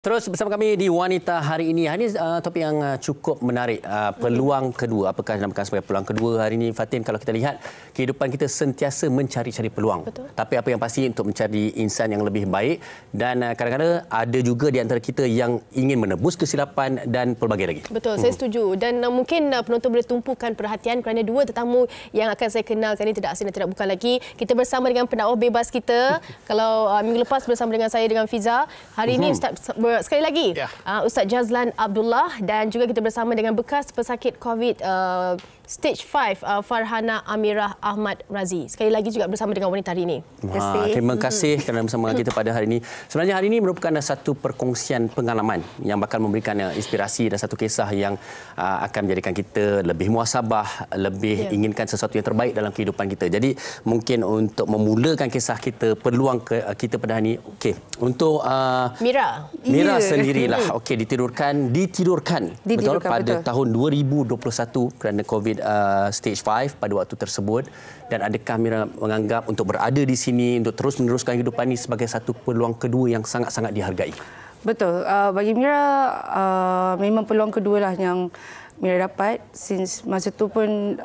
Terus bersama kami di Wanita hari ini. Hari ini topik yang cukup menarik. Peluang kedua. Apakah dinamakan sebagai peluang kedua hari ini, Fatin? Kalau kita lihat, kehidupan kita sentiasa mencari-cari peluang. Betul. Tapi apa yang pasti untuk mencari insan yang lebih baik. Dan kadang-kadang ada juga di antara kita yang ingin menebus kesilapan dan pelbagai lagi. Betul, saya setuju. Dan mungkin penonton boleh tumpukan perhatian kerana dua tetamu yang akan saya kenalkan ini tidak asing dan tidak bukan lagi. Kita bersama dengan pendakwah bebas kita. Kalau minggu lepas bersama dengan saya dengan Fiza. Hari ini sekali lagi Ustaz Jazlan Abdullah, dan juga kita bersama dengan bekas pesakit COVID stage 5 Farhana Amirah Ahmad Razi. Sekali lagi juga bersama dengan wanita hari ini. Terima kasih kerana bersama kita pada hari ini. Sebenarnya hari ini merupakan satu perkongsian pengalaman yang bakal memberikan inspirasi dan satu kisah yang akan menjadikan kita lebih muhasabah, lebih inginkan sesuatu yang terbaik dalam kehidupan kita. Jadi mungkin untuk memulakan kisah kita, peluang kita pada hari ini, untuk Mira sendirilah. Ditidurkan betul pada tahun 2021 kerana COVID stage 5 pada waktu tersebut. Dan adakah Mira menganggap untuk berada di sini, untuk terus meneruskan kehidupan ini sebagai satu peluang kedua yang sangat-sangat dihargai? Betul. Bagi Mira, memang peluang kedua lah yang Mira dapat. Since masa tu pun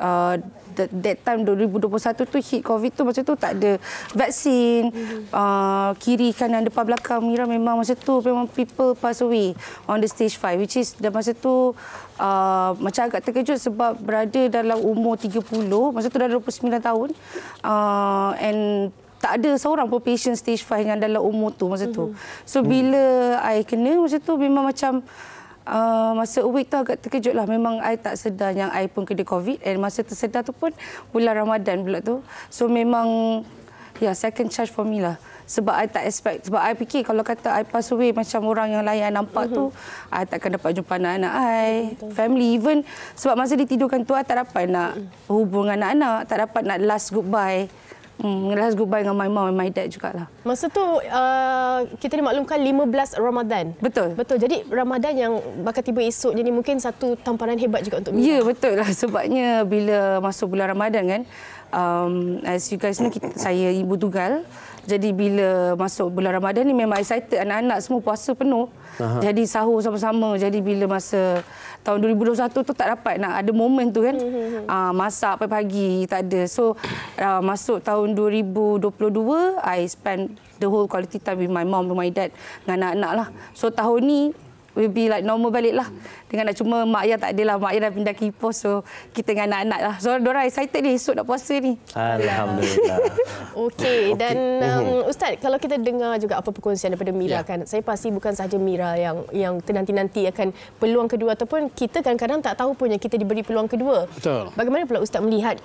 that time 2021 tu hit COVID tu, masa tu tak ada vaksin. Kiri, kanan, depan, belakang Mira memang masa tu memang people pass away on the stage 5, which is masa tu macam agak terkejut sebab berada dalam umur 30, masa tu dah 29 tahun. And tak ada seorang pun patient stage 5 yang dalam umur tu masa tu. So bila I kena masa tu memang macam masa awake tu agak terkejut lah. Memang I tak sedar yang I pun kena COVID. And masa tersedar tu pun bulan Ramadan pula tu. So memang second charge for me lah. Sebab I tak expect. Sebab I fikir kalau kata I pass away macam orang yang lain I nampak tu, I takkan dapat jumpa anak-anak I, family even. Sebab masa ditidurkan tu I tak dapat nak hubung anak-anak, tak dapat nak last goodbye. Last goodbye dengan my mom and my dad jugalah. Masa tu kita dimaklumkan 15 Ramadan. Betul. Jadi Ramadan yang bakal tiba esok, jadi mungkin satu tamparan hebat juga untuk Mira. Ya, betul lah. Sebabnya bila masuk bulan Ramadan kan, as you guys know, saya ibu tunggal. Jadi bila masuk bulan Ramadan ni memang excited, anak-anak semua puasa penuh. Jadi sahur sama-sama. Jadi bila masa tahun 2021 tu tak dapat nak ada momen tu kan. Masak pagi-pagi tak ada. So masuk tahun 2022, I spend the whole quality time with my mom and my dad dengan anak-anak lah. So tahun ni will be like normal balik lah. Dengan nak cuma mak ayah tak ada lah. Mak ayah dah pindah ke Ipoh. So kita dengan anak-anak lah. So diorang excited ni esok nak puasa ni. Alhamdulillah. Okey. Dan Ustaz, kalau kita dengar juga apa perkongsian daripada Mira kan. Saya pasti bukan sahaja Mira yang nanti akan peluang kedua, ataupun kita kadang-kadang tak tahu pun yang kita diberi peluang kedua. Betul. Bagaimana pula Ustaz melihat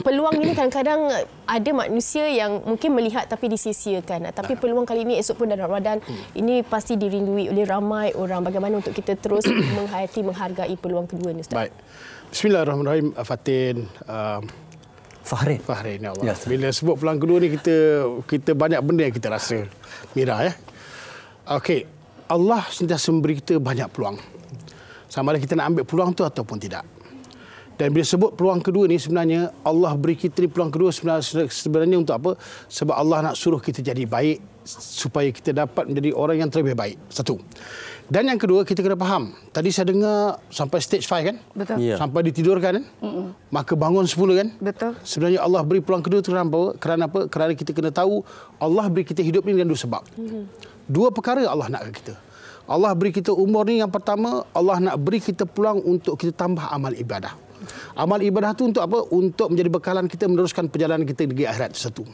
peluang ini? Kadang-kadang ada manusia yang mungkin melihat tapi disia-siakan. Tapi peluang kali ini esok pun dalam Ramadan, ini pasti dirindui oleh ramai orang. Bagaimana untuk kita terus menghayati, menghargai peluang kedua ini, Ustaz? Baik. Bismillahirrahmanirrahim. Fatin, Fahrin, ya Allah. Bila sebut peluang kedua ni, kita banyak benda yang kita rasa. Mira ya. Okey. Allah sentiasa memberi kita banyak peluang. Sama ada kita nak ambil peluang tu ataupun tidak. Dan bila sebut peluang kedua ni, sebenarnya Allah beri kita ni peluang kedua sebenarnya untuk apa? Sebab Allah nak suruh kita jadi baik supaya kita dapat menjadi orang yang terlebih baik. Satu. Dan yang kedua, kita kena faham. Tadi saya dengar sampai stage 5 kan? Betul. Yeah. Sampai ditidurkan kan? Maka bangun 10 kan? Betul. Sebenarnya Allah beri peluang kedua tu kerana apa? Kerana kita kena tahu Allah beri kita hidup ni dengan dua sebab. Dua perkara Allah nak ke kita. Allah beri kita umur ni, yang pertama, Allah nak beri kita peluang untuk kita tambah amal ibadah. Amal ibadah tu untuk apa? Untuk menjadi bekalan kita meneruskan perjalanan kita di akhirat itu satu.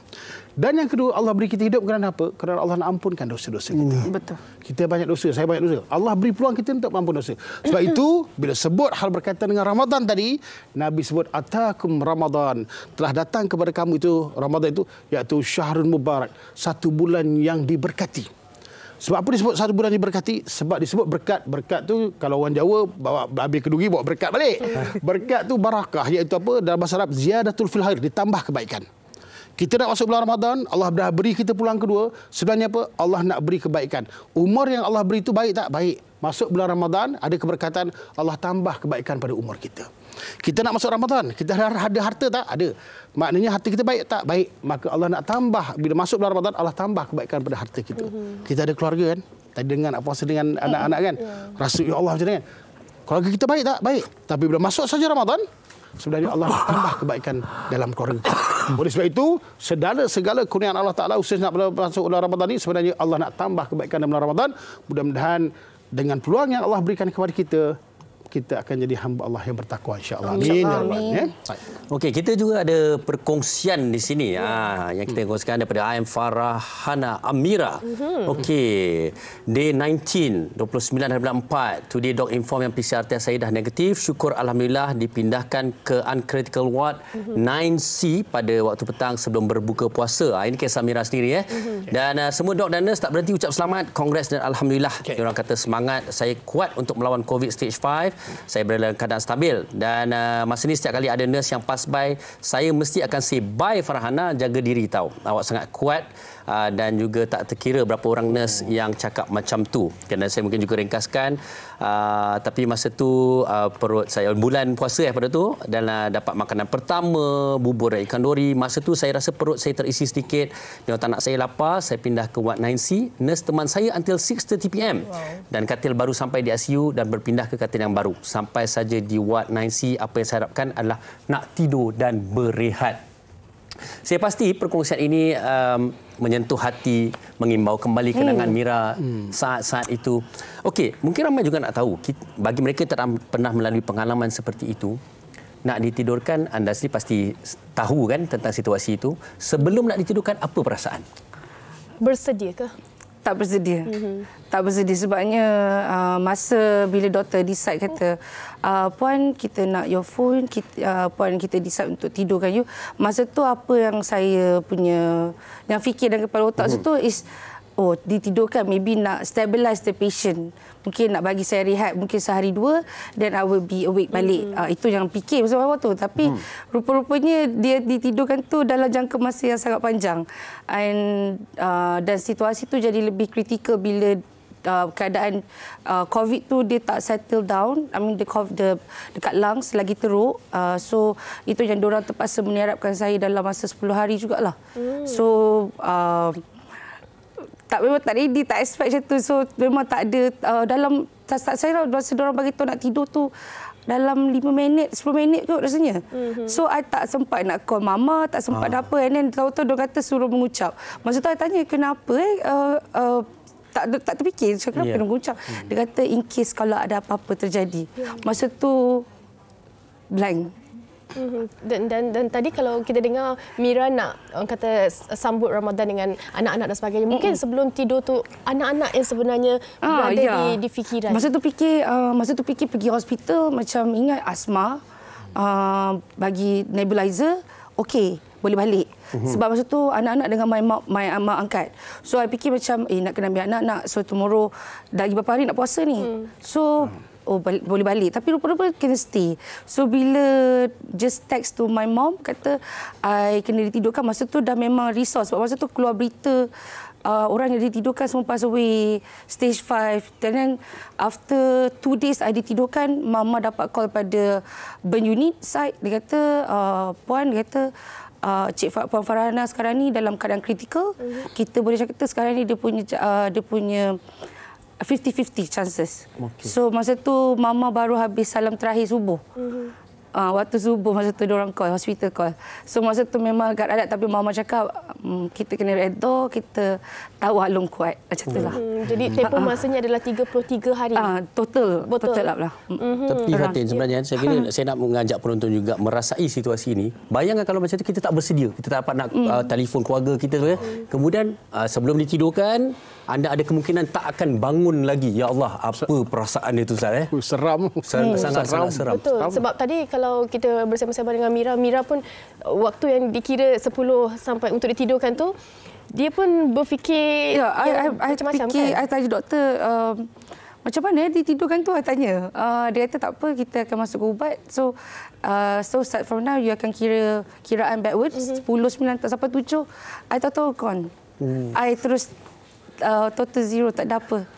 Dan yang kedua, Allah beri kita hidup kerana apa? Kerana Allah nak ampunkan dosa-dosa kita. Betul. Kita banyak dosa, saya banyak dosa. Allah beri peluang kita untuk mengampun dosa. Sebab itu, bila sebut hal berkaitan dengan Ramadan tadi, Nabi sebut, Atakum Ramadan. Telah datang kepada kamu itu, Ramadan itu, iaitu Syahrul Mubarak. Satu bulan yang diberkati. Sebab apa disebut satu bulan diberkati? Sebab disebut berkat. Berkat tu kalau orang Jawa bawa habis kedugi bawa berkat balik. Berkat tu barakah, iaitu apa? Dalam bahasa Arab ziyadatul fil khair, ditambah kebaikan. Kita nak masuk bulan Ramadan, Allah dah beri kita peluang kedua. Sebenarnya apa? Allah nak beri kebaikan. Umur yang Allah beri itu baik tak? Baik. Masuk bulan Ramadan, ada keberkatan, Allah tambah kebaikan pada umur kita. Kita nak masuk Ramadan, kita ada harta tak? Ada. Maknanya harta kita baik tak? Baik. Maka Allah nak tambah. Bila masuk bulan Ramadan, Allah tambah kebaikan pada harta kita. Kita ada keluarga kan? Tadi dengan puasa dengan anak-anak kan. Rasa ya Allah macam ni kan. Keluarga kita baik tak? Baik. Tapi bila masuk saja Ramadan, sebenarnya Allah tambah kebaikan dalam keluarga kita. Oleh sebab itu, segala kurniaan Allah Ta'ala khususnya nak masuk bulan Ramadan ini, sebenarnya Allah nak tambah kebaikan dalam bulan Ramadan. Mudah-mudahan dengan peluang yang Allah berikan kepada kita akan jadi hamba Allah yang bertakwa, insya-Allah. Amin. Amin. Okey, kita juga ada perkongsian di sini yang kita kongsikan daripada I am Farahana Amira. Okey, day 19, 29/4. Today doc inform yang PCR test saya dah negatif. Syukur alhamdulillah dipindahkan ke uncritical ward 9C pada waktu petang sebelum berbuka puasa. Ini kisah Amira sendiri Dan semua dok dan nurse tak berhenti ucap selamat, congrats dan alhamdulillah. Diorang kata semangat, saya kuat untuk melawan COVID stage 5. Saya berada dalam keadaan stabil dan masa ni setiap kali ada nurse yang pass by, saya mesti akan say bye Farhana, jaga diri tahu. Awak sangat kuat dan juga tak terkira berapa orang nurse yang cakap macam tu. Kerana saya mungkin juga ringkaskan tapi masa tu perut saya bulan puasa pada tu dan dapat makanan pertama, bubur dan ikan dori. Masa tu saya rasa perut saya terisi sedikit. Dia tak nak saya lapar, saya pindah ke ward 9C. Nurse teman saya until 6:30 PM. Dan katil baru sampai di ICU dan berpindah ke katil yang baru. Sampai saja di ward 9C, apa yang saya harapkan adalah nak tidur dan berehat. Saya pasti perkongsian ini menyentuh hati, mengimbau kembali kenangan Mira saat-saat itu. Okey, mungkin ramai juga nak tahu, bagi mereka yang tak pernah melalui pengalaman seperti itu, nak ditidurkan, anda sendiri pasti tahu kan tentang situasi itu. Sebelum nak ditidurkan, apa perasaan? Bersedia ke? Tak bersedia. Tak bersedia sebabnya masa bila doktor decide kata, Puan kita nak your phone, Puan kita decide untuk tidurkan you. Masa tu apa yang saya punya, yang fikir dalam kepala otak saya tu is, ditidurkan, maybe nak stabilize the patient. Mungkin nak bagi saya rehat mungkin sehari dua, then I will be awake balik. Itu yang fikir masa waktu tu. Tapi rupa-rupanya dia ditidurkan tu dalam jangka masa yang sangat panjang. Dan situasi tu jadi lebih kritikal bila keadaan COVID tu dia tak settle down. I mean dekat lungs lagi teruk. So itu yang diorang terpaksa menyerapkan saya dalam masa 10 hari jugalah. So memang tak ready, tak expect macam tu. So memang tak ada dalam saya rasa diorang bagi tahu nak tidur tu dalam 5 minit, 10 minit kot rasanya. So I tak sempat nak call mama, tak sempat apa. And then tahu-tahu diorang kata suruh mengucap. Masa tu I tanya kenapa tak terfikir kenapa mengucap. Dia kata in case kalau ada apa-apa terjadi. Masa tu blank. Dan tadi kalau kita dengar Mira nak orang kata sambut Ramadan dengan anak-anak dan sebagainya, mungkin sebelum tidur tu anak-anak yang sebenarnya berada di fikiran. Masa tu fikir pergi hospital, macam ingat asma, bagi nebulizer, okey boleh balik. Sebab masa tu anak-anak dengan my mak angkat. So I fikir macam nak kena ambil anak-anak, so tomorrow lagi berapa hari nak puasa ni. So boleh balik. Tapi rupa-rupa kena stay. So bila just text to my mom, kata I kena ditidurkan. Masa tu dah memang risau. Sebab masa tu keluar berita orang yang ditidurkan semua pass away, stage 5. Dan after 2 days I ditidurkan, mama dapat call pada burn unit side. Dia kata, Puan, dia kata, Puan Farhana sekarang ni dalam keadaan kritikal. Kita boleh cakap sekarang ni dia punya 50-50 chances. So masa tu mama baru habis salam terakhir subuh. Waktu subuh masa tu diorang call, hospital call. So masa tu memang agak radat, tapi mama cakap kita kena redha, kita tahu Alung kuat. Macam itulah. Jadi tempoh masanya adalah 33 hari. Total lah. Tapi Fatin, sebenarnya saya kira saya nak mengajak penonton juga merasai situasi ini. Bayangkan kalau macam tu kita tak bersedia, kita tak dapat nak telefon keluarga kita tu ya. Kemudian sebelum ditidurkan, anda ada kemungkinan tak akan bangun lagi. Ya Allah, apa perasaan itu Ustaz? Seram. Sangat seram. Betul. Sebab tadi kalau kita bersama-sama dengan Mira pun waktu yang dikira 10 sampai untuk ditidurkan tu, dia pun berfikir macam-macam kan? I tanya doktor, macam mana ditidurkan tu? I tanya. Dia kata tak apa, kita akan masuk ubat. So start from now, you akan kiraan backwards. 10, 9 sampai 7. I tahu-tahu gone. I terus total zero, tak ada apa.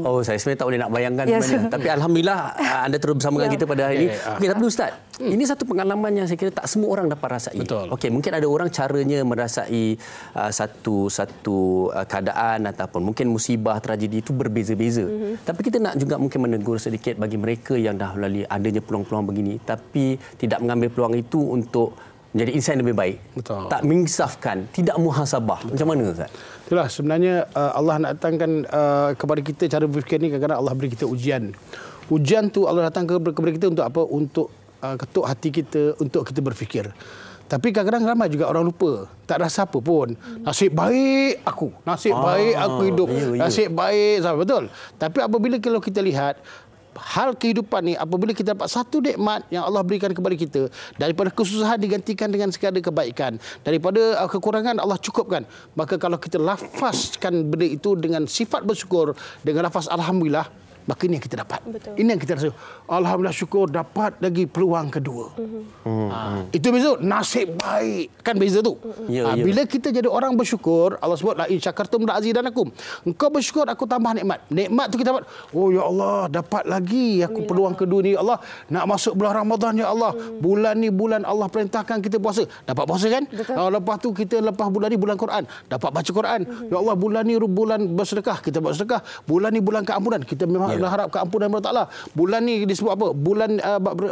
Oh, saya sebenarnya tak boleh nak bayangkan sebenarnya. Tapi alhamdulillah anda terus bersama dengan kita pada hari ini. Okey, tapi Ustaz, ini satu pengalaman yang saya kira tak semua orang dapat rasai. Betul. Okey, mungkin ada orang caranya merasai satu keadaan ataupun mungkin musibah, tragedi itu berbeza-beza. Tapi kita nak juga mungkin menegur sedikit bagi mereka yang dah melalui adanya peluang-peluang begini tapi tidak mengambil peluang itu untuk menjadi insan yang lebih baik. Betul. Tak menginsafkan, tidak muhasabah. Macam mana Ustaz? Itulah sebenarnya Allah nak datangkan kepada kita cara berfikir ni, kadang-kadang Allah beri kita ujian. Ujian tu Allah datang kepada kita untuk apa? Untuk ketuk hati kita, untuk kita berfikir. Tapi kadang-kadang ramai juga orang lupa. Tak rasa apa pun. Nasib baik aku. Nasib baik aku hidup. Nasib baik. Betul. Tapi apabila kalau kita lihat hal kehidupan ni, apabila kita dapat satu nikmat yang Allah berikan kepada kita, daripada kesusahan digantikan dengan segala kebaikan, daripada kekurangan Allah cukupkan, maka kalau kita lafazkan benda itu dengan sifat bersyukur, dengan lafaz alhamdulillah, maka ini yang kita dapat. Betul. Ini yang kita rasa, alhamdulillah syukur dapat lagi peluang kedua. Itu beza, nasib baik. Kan beza tu. Bila kita jadi orang bersyukur, Allah sebut la in syakartum la azidanakum. Engkau bersyukur, aku tambah nikmat. Nikmat tu kita dapat, oh ya Allah, dapat lagi aku peluang kedua ni. Ya Allah, nak masuk bulan Ramadan ya Allah. Bulan ni bulan Allah perintahkan kita puasa. Dapat puasa kan? Lepas tu kita lepas bulan ni bulan Quran, dapat baca Quran. Ya Allah, bulan ni bulan bersedekah, kita buat sedekah. Bulan ni bulan keampunan, kita memang harap keampunan Allah Taala. Bulan ni disebut apa? Bulan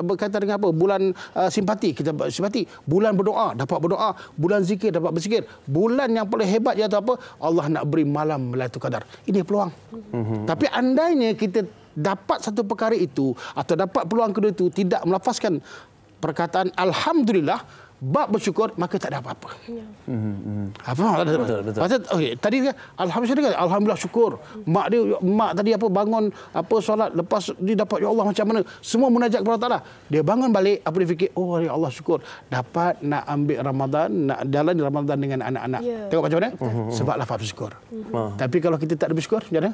berkaitan dengan apa? Bulan simpati, kita simpati. Bulan berdoa, dapat berdoa. Bulan zikir, dapat berzikir. Bulan yang paling hebat iaitu apa? Allah nak beri malam Lailatul Qadar. Ini peluang. Tapi andainya kita dapat satu perkara itu atau dapat peluang kedua itu, tidak melafazkan perkataan alhamdulillah, bab bersyukur, maka tak ada apa-apa. Apa? Betul. Okey, tadi alhamdulillah, alhamdulillah syukur. Mak tadi apa bangun apa solat, lepas dia dapat ya Allah macam mana? Semua munajat kepada Allah Taala. Dia bangun balik, apa dia fikir? Oh ya Allah syukur dapat nak ambil Ramadan, nak jalan Ramadan dengan anak-anak. Tengok macam mana? Sebab lafaz bersyukur. Tapi kalau kita tak ada bersyukur, macam mana?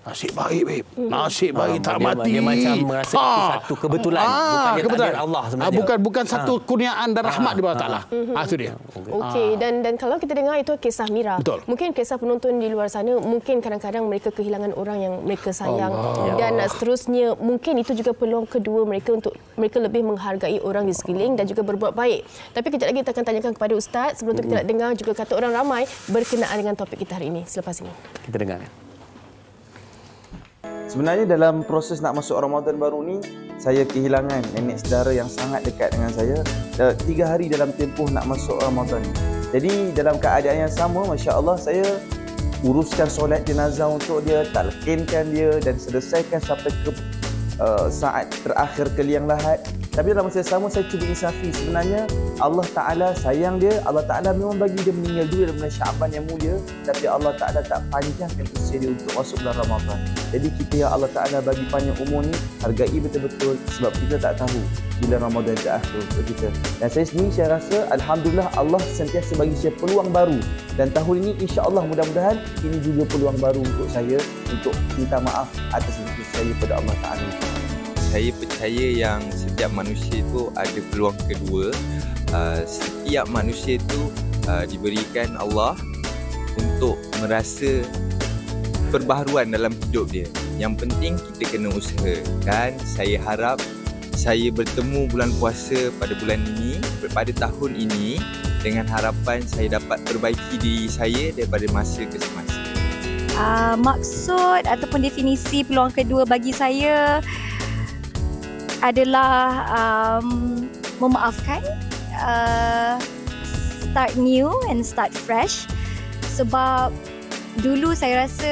Nasib baik, babe. Nasib baik tak mati. Dia macam merasa itu satu kebetulan. Bukan takdir Allah sebenarnya. Bukan satu kurniaan dan rahmat daripada Taala. Itu dia. Okey, dan kalau kita dengar itu kisah Mira. Betul. Mungkin kisah penonton di luar sana, mungkin kadang-kadang mereka kehilangan orang yang mereka sayang. Dan seterusnya, mungkin itu juga peluang kedua mereka untuk mereka lebih menghargai orang di sekeliling dan juga berbuat baik. Tapi kejap lagi kita akan tanyakan kepada Ustaz. Sebelum itu kita nak dengar juga kata orang ramai berkenaan dengan topik kita hari ini. Selepas ini. Kita dengar. Sebenarnya dalam proses nak masuk Ramadan baru ni, saya kehilangan nenek saudara yang sangat dekat dengan saya 3 hari dalam tempoh nak masuk Ramadan. Jadi dalam keadaan yang sama, Masya Allah, saya uruskan solat jenazah untuk dia, talqinkan dia dan selesaikan sampai ke saat terakhir ke liang lahat. Tapi dalam masa yang sama, saya cuba insafi. Sebenarnya Allah Ta'ala sayang dia. Allah Ta'ala memang bagi dia meninggal dulu dalam bulan Syaban yang mulia. Tapi Allah Ta'ala tak panjangkan usia dia untuk masuk bulan Ramadan. Jadi kita yang Allah Ta'ala bagi panjang umur ni, hargai betul-betul. Sebab kita tak tahu bila Ramadan berakhir untuk kita. Dan saya sendiri, saya rasa Alhamdulillah Allah sentiasa bagi saya peluang baru. Dan tahun ini insya-Allah mudah-mudahan ini juga peluang baru untuk saya untuk minta maaf atas dosa saya pada Allah Ta'ala. Saya percaya yang setiap manusia itu ada peluang kedua. Setiap manusia itu diberikan Allah untuk merasa perbaharuan dalam hidup dia. Yang penting kita kena usaha. Dan saya harap saya bertemu bulan puasa pada bulan ini, pada tahun ini, dengan harapan saya dapat perbaiki diri saya daripada masa ke semasa. Maksud ataupun definisi peluang kedua bagi saya adalah memaafkan, start new and start fresh. Sebab dulu saya rasa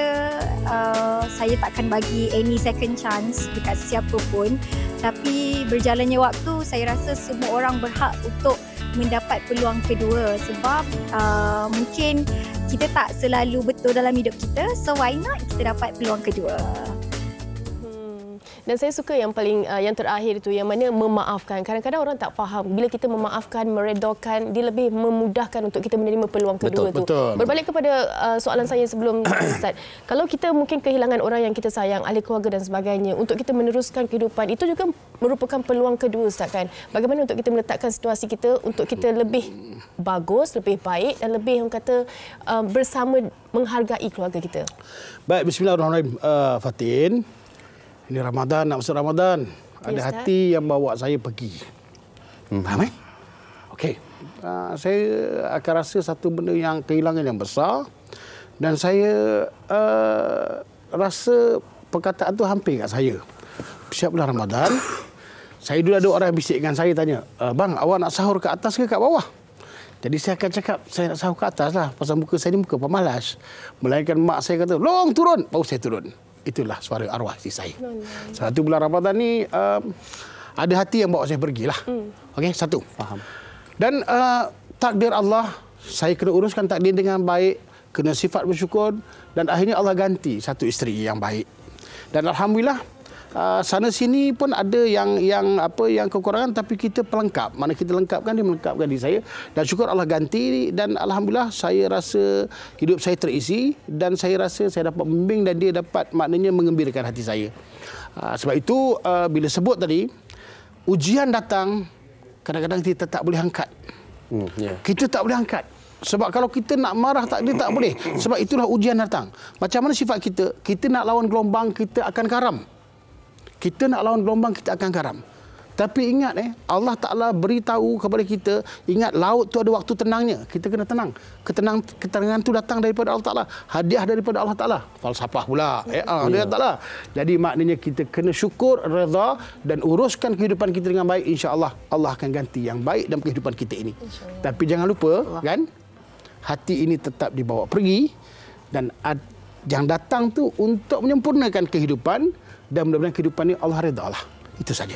saya takkan bagi any second chance dekat siapa pun. Tapi berjalannya waktu, saya rasa semua orang berhak untuk mendapat peluang kedua. Sebab mungkin kita tak selalu betul dalam hidup kita. So why not kita dapat peluang kedua. Dan saya suka yang paling yang terakhir itu, yang mana memaafkan. Kadang-kadang orang tak faham bila kita memaafkan, meredakan, dia lebih memudahkan untuk kita menerima peluang kedua tu. Berbalik kepada soalan saya sebelum Ustaz, kalau kita mungkin kehilangan orang yang kita sayang, ahli keluarga dan sebagainya, untuk kita meneruskan kehidupan itu juga merupakan peluang kedua, Ustaz, kan? Bagaimana untuk kita meletakkan situasi kita untuk kita lebih bagus, lebih baik dan lebih orang kata bersama menghargai keluarga kita. Baik, bismillahirrahmanirrahim. Fatin, ini Ramadan, nak masuk Ramadan. Ada Ustaz, hati yang bawa saya pergi. Faham Okey. Saya akan rasa satu benda yang kehilangan yang besar dan saya rasa perkataan tu hampir kat saya. Siap bulan Ramadan, saya dulu ada orang yang bisik dengan saya, tanya, bang, awak nak sahur ke atas ke kat bawah? Jadi saya akan cakap, saya nak sahur ke atas lah. Pasal muka saya ni muka pemalas. Melainkan mak saya kata, long turun. Baru saya turun. Itulah suara arwah isteri saya. Satu bulan Ramadan ni, ada hati yang bawa saya pergilah. Okey, satu. Faham. Dan takdir Allah, saya kena uruskan takdir dengan baik. Kena sifat bersyukur. Dan akhirnya Allah ganti satu isteri yang baik. Dan Alhamdulillah, sana sini pun ada yang kekurangan, tapi kita pelengkap. Mana kita lengkapkan, dia melengkapkan diri saya. Dan syukur Allah ganti, dan Alhamdulillah saya rasa hidup saya terisi, dan saya rasa saya dapat membimbing dan dia dapat maknanya mengembirakan hati saya. Sebab itu bila sebut tadi, ujian datang, kadang-kadang kita tak boleh angkat. Kita tak boleh angkat. Sebab kalau kita nak marah takdir tak boleh. Sebab itulah ujian datang. Macam mana sifat kita? Kita nak lawan gelombang, kita akan karam. Kita nak lawan gelombang, kita akan karam. Tapi ingat Allah Ta'ala beritahu kepada kita, ingat laut tu ada waktu tenangnya. Kita kena tenang. Ketenangan tu datang daripada Allah Ta'ala. Hadiah daripada Allah Ta'ala. Falsafah pula. Allah Ta'ala. Jadi maknanya kita kena syukur, redha dan uruskan kehidupan kita dengan baik. InsyaAllah Allah akan ganti yang baik dalam kehidupan kita ini. Tapi jangan lupa, kan, hati ini tetap dibawa pergi. Dan yang datang tu untuk menyempurnakan kehidupan. Dan mudah-mudahan kehidupan ini Allah redha lah. Itu saja.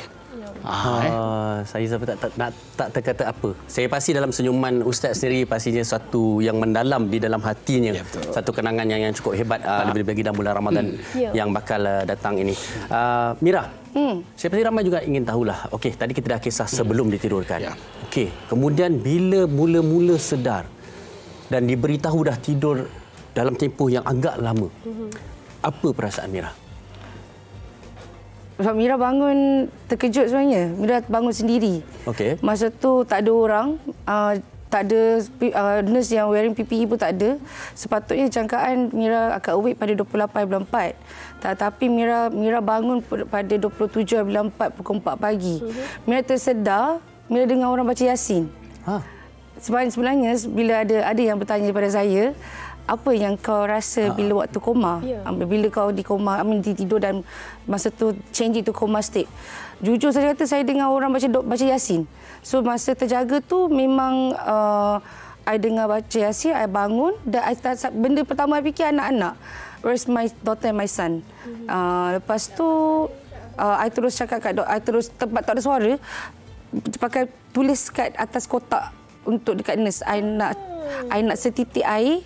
Saya sampai tak terkata apa. Saya pasti dalam senyuman Ustaz sendiri pastinya satu yang mendalam di dalam hatinya. Ya, satu kenangan yang cukup hebat lebih-lebih lagi dalam bulan Ramadan yang bakal datang ini. Mira, saya pasti ramai juga ingin tahulah. Okey, tadi kita dah kisah sebelum ditidurkan. Okey, kemudian bila mula-mula sedar dan diberitahu dah tidur dalam tempoh yang agak lama. Apa perasaan Mira? Sebab Mira bangun terkejut sebenarnya. Mira bangun sendiri. Okey. Masa tu tak ada orang, tak ada nurse yang wearing PPE pun tak ada. Sepatutnya jangkaan Mira akan awake pada 28 bulan 4. Tetapi Mira bangun pada 27 bulan 4 pukul 4 pagi. Mira tersedar, Mira dengar orang baca Yasin. Sebab sebenarnya bila ada yang bertanya kepada saya, apa yang kau rasa bila waktu koma? Bila kau di koma, tidur dan masa tu change to coma state. Jujur saya kata saya dengar orang baca Yasin. So masa terjaga tu memang I dengar baca Yasin, I bangun dan benda pertama I fikir anak-anak. Where's my daughter and my son? Lepas tu I terus cakap kat I terus tempat tak ada suara, pakai tulis kat atas kotak untuk dekat nurse. I nak setitik air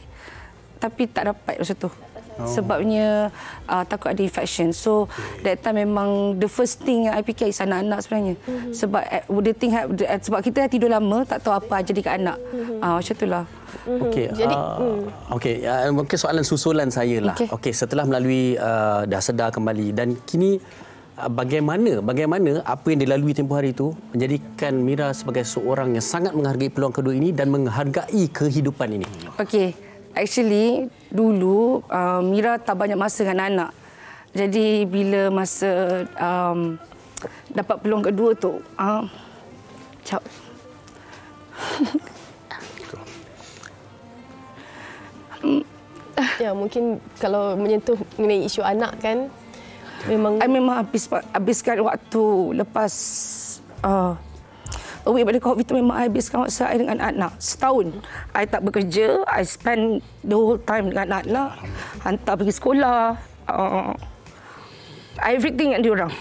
tapi tak dapat masa tu. Sebabnya takut ada infection. So that time memang the first thing yang I fikir is anak-anak sebenarnya. Sebab sebab kita dah tidur lama, tak tahu apa jadi kat anak. Macam itulah. Okey. Jadi mungkin soalan susulan saya lah. Okey, setelah melalui dah sedar kembali dan kini bagaimana apa yang dilalui tempoh hari itu menjadikan Mira sebagai seorang yang sangat menghargai peluang kedua ini dan menghargai kehidupan ini. Okey. Actually, dulu Mira tak banyak masa dengan anak. Jadi, bila masa dapat peluang kedua tu, ya, mungkin kalau menyentuh mengenai isu anak kan, memang habiskan waktu lepas away pada COVID tu memang I habiskan waktu saya dengan anak. Setahun. I tak bekerja. I spend the whole time dengan anak-anak. Hantar pergi sekolah. Everything yang diorang.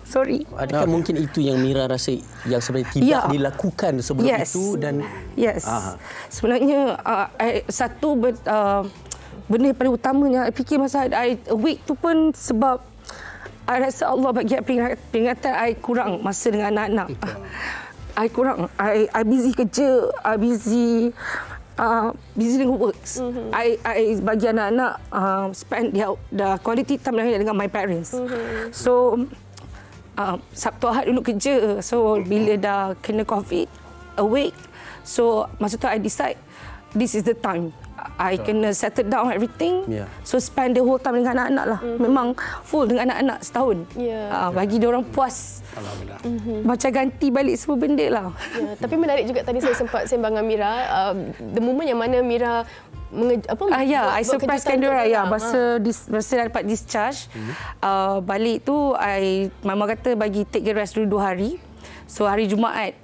Sorry. Adakah mungkin itu yang Mira rasa yang sebenarnya tidak dilakukan sebelum itu? Dan sebenarnya satu benda yang paling utamanya I fikir masa I awake tu pun sebab I rasa Allah bagi peringatan I kurang masa dengan anak-anak. I kurang. I busy kerja, I busy dengan works. I bagi anak-anak spend the quality time dengan my parents. So Sabtu Ahad dulu kerja. So bila dah kena COVID, awake. So masa tu I decide this is the time. I kena settle down everything. So spend the whole time dengan anak-anak lah. Memang full dengan anak-anak setahun. Bagi dia orang puas. Alhamdulillah. Macam ganti balik semua benda lah. Tapi menarik juga tadi saya sempat sembang dengan Mira. The moment yang mana Mira I surprisekan dia orang. Masa dapat discharge, balik tu mama kata bagi take a rest dulu 2 hari. So hari Jumaat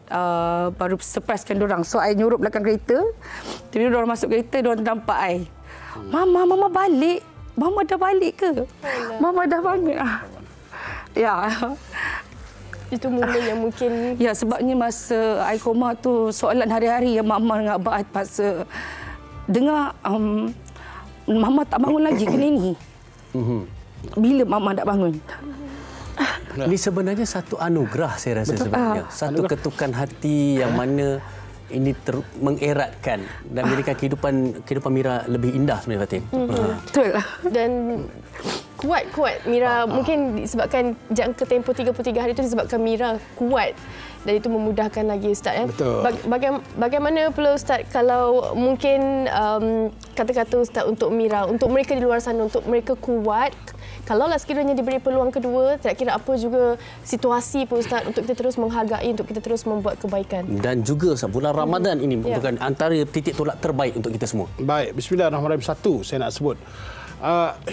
baru surprisekan diorang. So I nyurup belakang kereta. Tapi diorang masuk kereta, diorang nampak I. Mama balik. Mama dah balik ke? Mama dah bangun. Ya. Itu momen yang mungkin... Ya, sebabnya masa I koma tu soalan hari-hari yang mama dengan abah paksa dengar mama tak bangun lagi ke ni. Bila mama nak bangun? Ini sebenarnya satu anugerah saya rasa. Betul. Sebenarnya. Satu ketukan hati yang mana ini mengeratkan dan menjadikan kehidupan Mira lebih indah sebenarnya, Fatin. Betul. Dan kuat Mira, mungkin disebabkan jangka tempoh 33 hari itu disebabkan Mira kuat dan itu memudahkan lagi Ustaz. Betul. Bagaimana pula Ustaz kalau mungkin kata-kata Ustaz untuk Mira, untuk mereka di luar sana, untuk mereka kuat, kalaulah sekiranya diberi peluang kedua, tak kira apa juga situasi pun Ustaz, untuk kita terus menghargai, untuk kita terus membuat kebaikan. Dan juga Ustaz, bulan Ramadan ini merupakan antara titik tolak terbaik untuk kita semua. Baik, bismillahirrahmanirrahim. Satu, saya nak sebut.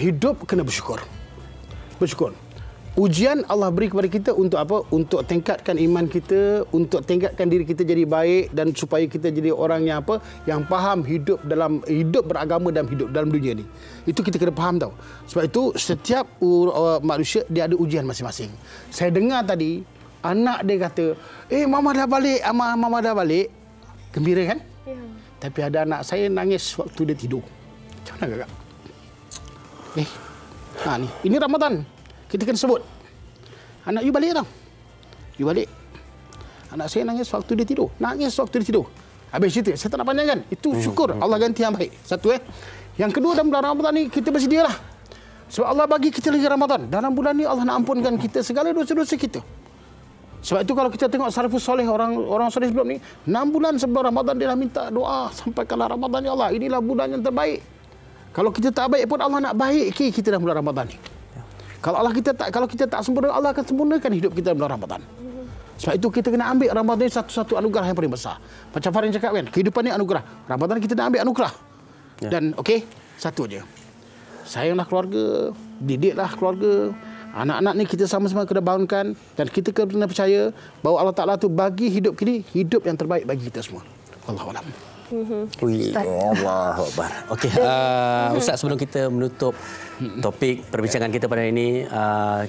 Hidup kena bersyukur. Bersyukur. Ujian Allah beri kepada kita untuk apa? Untuk tingkatkan iman kita, untuk tingkatkan diri kita jadi baik dan supaya kita jadi orang yang apa? Yang faham hidup beragama dan hidup dalam dunia ni. Itu kita kena faham tau. Sebab itu setiap manusia dia ada ujian masing-masing. Saya dengar tadi anak dia kata, mama dah balik, mama dah balik. Gembira kan? Ya. Tapi ada anak saya nangis waktu dia tidur. Macam mana kakak? Ni. Ini Ramadan. Kita kena sebut. Anak you balik tau. You balik. Anak saya nangis waktu dia tidur. Nangis waktu dia tidur. Habis cerita. Saya tak nak panjangkan. Itu syukur. Allah ganti yang baik. Satu Yang kedua, dalam bulan Ramadan ni kita bersedialah. Sebab Allah bagi kita lagi Ramadan. Dalam bulan ni Allah nak ampunkan kita segala dosa-dosa kita. Sebab itu kalau kita tengok salafus soleh, orang soleh sebelum ni, 6 bulan sebelum Ramadan dia dah minta doa. Sampaikanlah Ramadan ya Allah. Inilah bulan yang terbaik. Kalau kita tak baik pun Allah nak baiki kita dalam bulan Ramadan ni. Kalau kita tak sempurna, Allah akan sempurnakan hidup kita dalam bulan Ramadan. Sebab itu kita kena ambil Ramadan ni satu-satu anugerah yang paling besar. Macam Farin cakap kan, kehidupan ni anugerah. Ramadan kita nak ambil anugerah. Dan satu aja. Sayanglah keluarga, didiklah keluarga. Anak-anak ni kita sama-sama kena bangunkan dan kita kena percaya bahawa Allah Ta'ala tu bagi hidup ini hidup yang terbaik bagi kita semua. Wallahualam. Allahu Akbar. Okey, Ustaz, sebelum kita menutup topik perbincangan kita pada hari ini,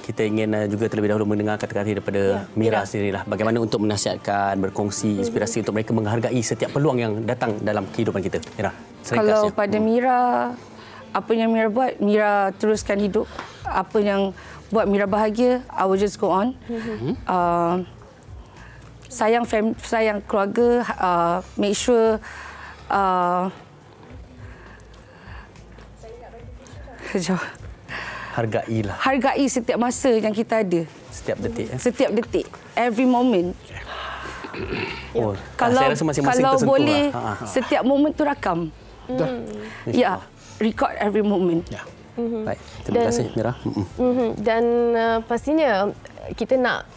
kita ingin juga terlebih dahulu mendengar kata-kata daripada Mira sendirilah. Bagaimana untuk menasihatkan, berkongsi inspirasi untuk mereka menghargai setiap peluang yang datang dalam kehidupan kita. Mira, kalau pada Mira, apa yang Mira buat, Mira teruskan hidup. Apa yang buat Mira bahagia, I will just go on. Sayang keluarga, make sure hargai setiap masa yang kita ada, setiap detik, every moment. Kalau boleh setiap moment tu rakam. Record every moment. Baik, terima kasih Mira. Dan pastinya kita nak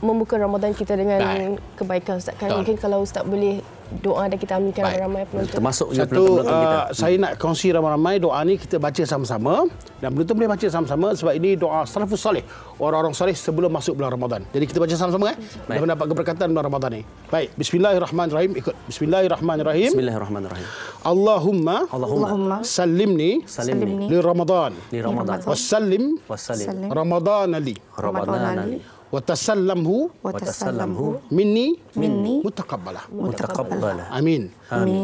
membuka Ramadan kita dengan kebaikan, Ustaz. Kan mungkin kalau Ustaz boleh doa dan kita aminkan ramai penonton. Termasuk satu, saya nak kongsi ramai-ramai doa ni kita baca sama-sama dan penonton boleh baca sama-sama sebab ini doa salafus soleh, orang-orang soleh sebelum masuk bulan Ramadan. Jadi kita baca sama-sama dan mendapat keberkatan bulan Ramadan ni. Baik, bismillahirrahmanirrahim. Ikut. Bismillahirrahmanirrahim. Bismillahirrahmanirrahim. Allahumma sallimni li Ramadan. Li Ramadan. Wassallim Ramadan li. wa tasallamhu minni mutaqabbalah. Amin.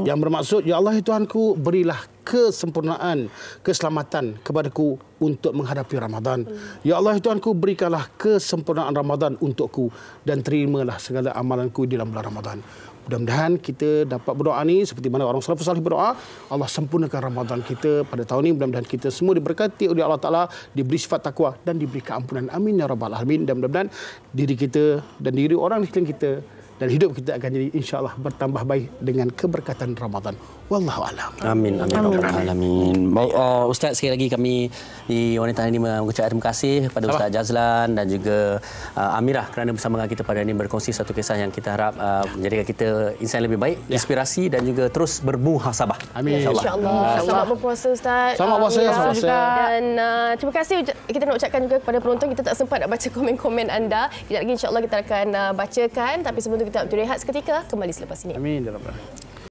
Yang bermaksud, ya Allah Tuhanku, berilah kesempurnaan, keselamatan kepadaku untuk menghadapi Ramadan. Ya Allah Tuhanku, berikanlah kesempurnaan Ramadan untukku dan terimalah segala amalanku di dalam bulan Ramadan. Mudah-mudahan kita dapat berdoa ni seperti mana orang salafus salih berdoa, Allah sempurnakan Ramadan kita pada tahun ini. Mudah-mudahan kita semua diberkati oleh Allah Ta'ala, diberi sifat takwa dan diberi keampunan. Amin ya rabbal alamin. Dan mudah-mudahan diri kita dan diri orang di sekeliling kita dan hidup kita akan jadi insya-Allah bertambah baik dengan keberkatan Ramadan. Wallahu a'lam. Amin amin alamin. Baik, Ustaz, sekali lagi kami di Wanita ini mengucapkan terima kasih kepada Ustaz Jazlan dan juga Amirah kerana bersama dengan kita pada ini berkongsi satu kisah yang kita harap menjadikan kita insan lebih baik, inspirasi dan juga terus bermuhasabah. Amin. InsyaAllah. Selamat berpuasa, Ustaz. Selamat puasa, selamat puasa. Dan terima kasih kita nak ucapkan juga kepada penonton. Kita tak sempat nak baca komen-komen anda. Kejap lagi insyaAllah kita akan bacakan. Tapi sebelum itu kita nak berehat seketika. Kembali selepas ini. Amin ya rabbal alamin.